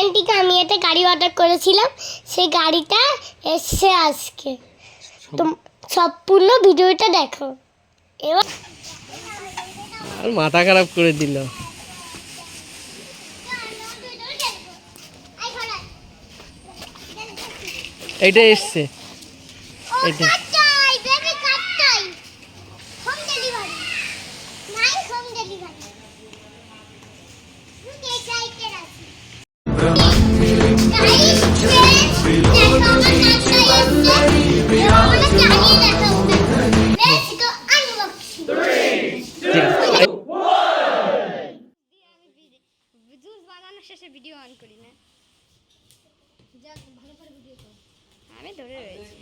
আন্টিকে আমি একটা গাড়ি অর্ডার করেছিলাম, সেই গাড়িটা এসছে আজকে। তো সম্পূর্ণ ভিডিওটা দেখো। এবার আর মাথা খারাপ করে দিল। এইটা এসছে, এইটা শেষে ভিডিও অন করি না, ভালো করে ভিডিও কর। আমি ধরে রয়েছি।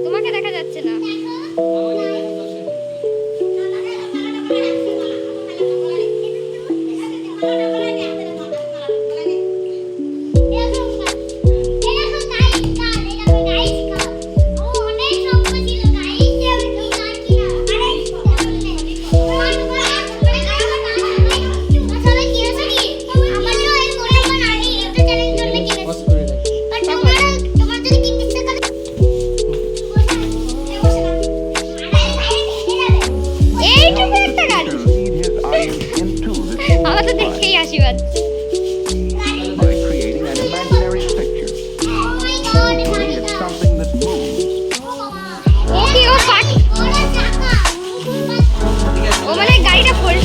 তোমাকে দেখা যাচ্ছে না। আমার তো দেখেই আসি বাচ্চা। ও মানে গাড়িটা ফুল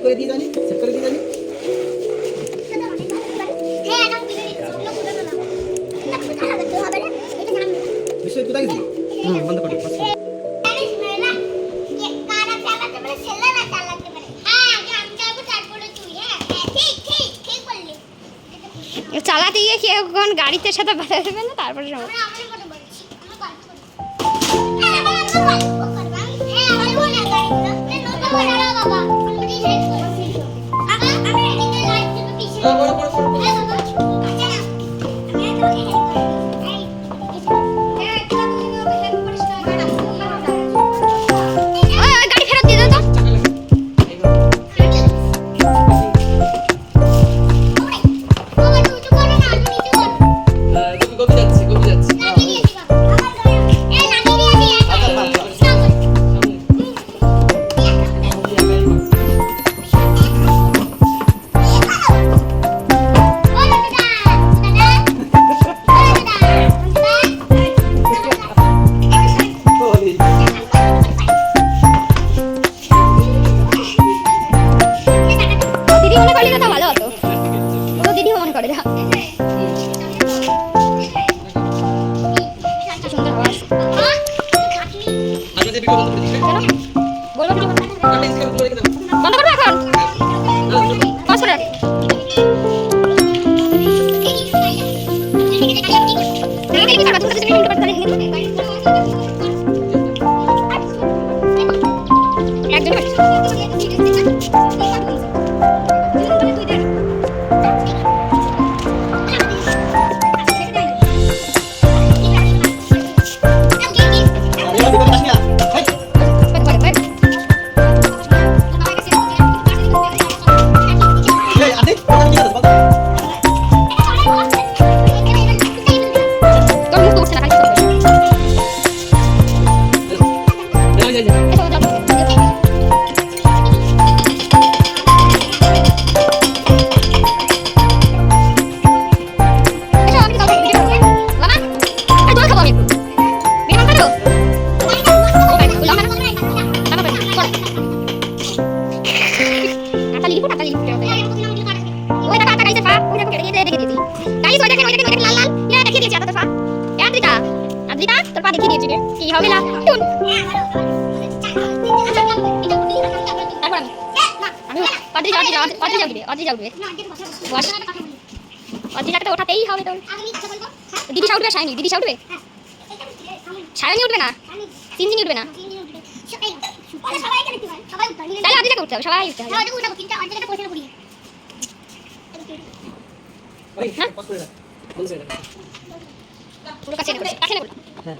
করে দিয়ে জানি, সেট করে দিয়ে জানি। বিষয় কোথায় গেছি? বন্ধ করো। চালাতে গিয়ে কেউ কোন গাড়িতে সাথে বাধা দেবে না, তারপরে একজন অদ্রিজাকে তো ওঠাতেই হবে তোর। দিদি উঠবে, সায়নী দিদি উঠবে, সায়নী উঠবে না, তিনদিন উঠবে না, তাহলে অদ্রিজাকে উঠতে হবে, সবাই উঠতে হবে। হ্যাঁ পজ করে দাও বন্ধ করে দাও পুরো কাছে এনে কাছে নেবো। হ্যাঁ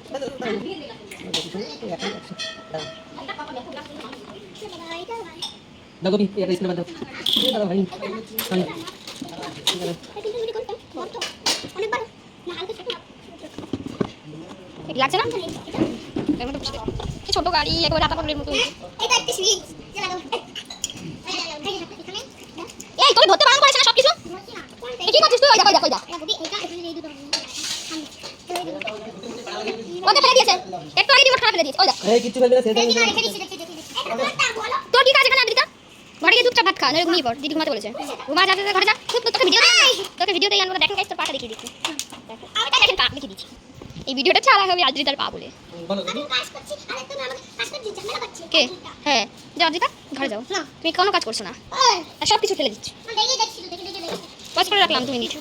দাও কবি এটা স্ক্রিনে বাদ দাও দাও ভাই ঠিক লাগছে না? এর মধ্যে বসতে কি ছোট গাড়ি একেবারে রাতা পাগলের মতো। এই তোর ধরতে বারণ করেছে না সবকিছু? কি করছিস তুই? ওই দেখো ওই দেখো ওকে ফেলে দিয়েছে, একটু আগে রিমোট ফেলে দিয়েছে। ওই দেখো এই কিচ্ছু ফেলবে না সেটা তোর কি কাজ এখানে আদ্রিতা? ঘরে গিয়ে চুপচাপ ভাত খা, নইলে ঘুমিয়ে পড়। দিদি ঘুমাতে বলেছে, ঘুমা যা ঘরে যা। তোকে ভিডিওতেই আনবো, দেখেন গাইস তোর পাটা দেখিয়ে দিচ্ছি। দেখেন পা দেখিয়ে দিচ্ছি। এই ভিডিওটা ছাড়া হবে আদ্রিতার পা বলে। কে? হ্যাঁ যাও আদ্রিতা ঘরে যাও, তুমি কোনো কাজ করছো না, সব কিছু ফেলে দিচ্ছ। পজ করে রাখলাম 2 মিনিট।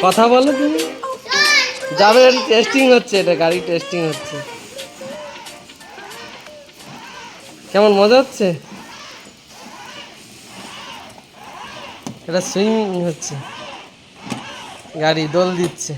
কথা বলো তুমি যাবে টেস্টিং হচ্ছে এটা গাড়ি টেস্টিং হচ্ছে কেমন মজা হচ্ছে এটা সুইমিং হচ্ছে গাড়ি দোল দিচ্ছে